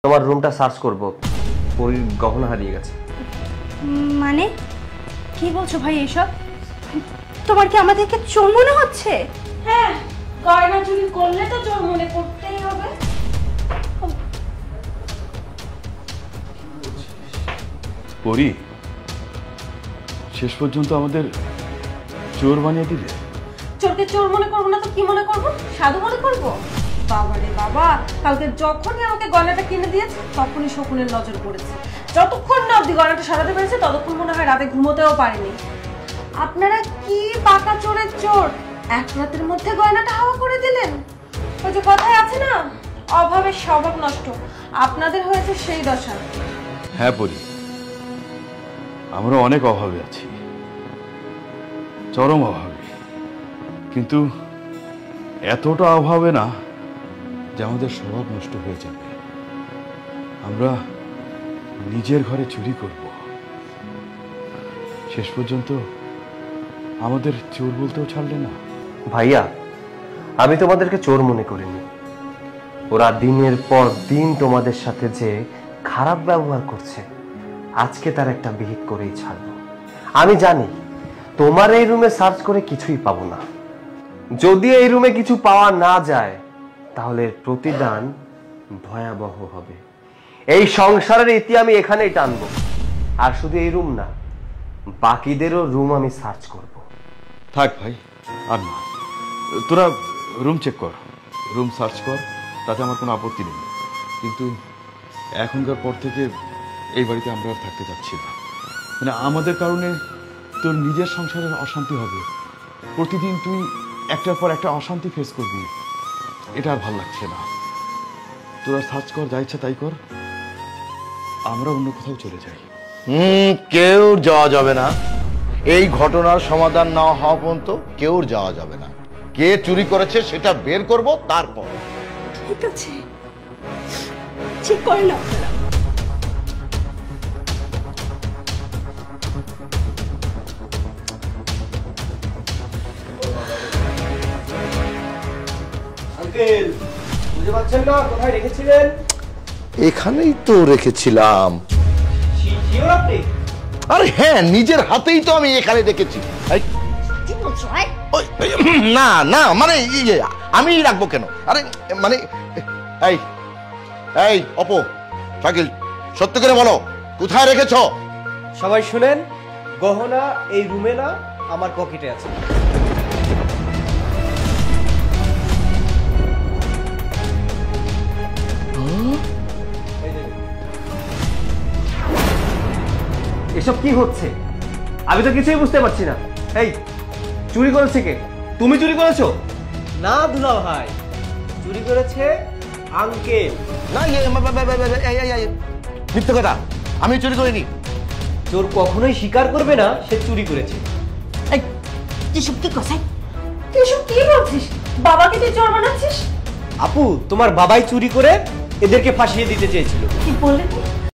তোমার রুমটা সার্চ করব, পরীর গহনা হারিয়ে গেছে। মানে কি বলছো ভাই এসব? তোমার কি আমাদেরকে চোর মনে হচ্ছে? হ্যাঁ, গয়না চুরি করলে তো চোর মনে করতেই হবে। পরি, শেষ পর্যন্ত আমাদের চোর বানিয়ে দিলে। চোরকে চোর মনে করবো না তো কি মনে করবো? সাধু মনে করবো? বাবা রে বাবা, কালকে যখনই আমাকে গয়নাটা কিনে দিয়েছে তখনই শকুনের নজর পড়েছে। যতক্ষণ না অব্দি গয়নাটা সরাতে পেরেছে ততক্ষণ মনে হয় রাতে ঘুমোতেও পারেনি। আপনারা কি পাকা চোরের চোর, এক রাতের মধ্যে গয়নাটা হাওয়া করে দিলেন। ওই যে কথায় আছে না, অভাবের স্বভাব নষ্ট, আপনাদের হয়েছে সেই দশা। হ্যাঁ পরি, আমরা অনেক অভাবে আছি, চরম অভাবে, কিন্তু এতটা অভাবে না যে আমাদের স্বভাব নষ্ট হয়ে যাবে। আমরা নিজের ঘরে চুরি করব, শেষ পর্যন্ত আমাদের চোর বলতেও ছাড়লে না। ভাইয়া, আমি তোমাদেরকে চোর মনে করিনি। ওরা দিনের পর দিন তোমাদের সাথে যে খারাপ ব্যবহার করছে, আজকে তার একটা বিহিত করেই ছাড়বো। আমি জানি তোমার এই রুমে সার্চ করে কিছুই পাবো না। যদি এই রুমে কিছু পাওয়া না যায় তাহলে প্রতিদান ভয়াবহ হবে। এই সংসারের ইতি আমি এখানেই টানবো। আর শুধু এই রুম না, বাকিদেরও রুম আমি সার্চ করব। থাক ভাই, আর না, তোরা রুম চেক কর, রুম সার্চ কর, তাতে আমার কোনো আপত্তি নেই। কিন্তু এখনকার পর থেকে এই বাড়িতে আমরা আর থাকতে যাচ্ছি না। মানে আমাদের কারণে তোর নিজের সংসারের অশান্তি হবে, প্রতিদিন তুই একটার পর একটা অশান্তি ফেস করবি, এটা আর ভাল লাগছে না। তোরা সার্চ কর, যা ইচ্ছা তাই কর, আমরা অন্য কোথাও চলে যাই। কেউ যাওয়া যাবে না। এই ঘটনার সমাধান না হওয়া পর্যন্ত কেউ যাওয়া যাবে না। কে চুরি করেছে সেটা বের করব, তারপর। ঠিক আছে, ঠিক করে নাও। আঙ্কেল, বুঝতে পারছেন না কোথায় রেখেছিলেন? এখানেই তো রেখেছিলাম। শিওর আপনি? আরে হ্যাঁ, নিজের হাতেই তো আমি এখানে রেখেছি। কি বলছো? না না, মানে আমি রাখবো কেন? আরে মানে এই এই অপো, শাকিল, সত্যি করে বলো কোথায় রেখেছ? সবাই শুনেন, গহনা এই রুমে না, আমার পকেটে আছে। এসব কি হচ্ছে? আমি তো কিছুই বুঝতে পারছি না। এই, চুরি করেছে কে? তুমি চুরি করেছো? না দুলা ভাই, চুরি করেছে আঙ্কেল। না, মিথ্যে কথা, আমি চুরি করিনি। চোর কখনোই স্বীকার করবে না সে চুরি করেছে। এসব কি কথা? এসব কি বলছিস? বাবাকে তুই চোর বানাচ্ছিস? আপু, তোমার বাবাই চুরি করে এদেরকে ফাঁসিয়ে দিতে চেয়েছিল। কি বললি?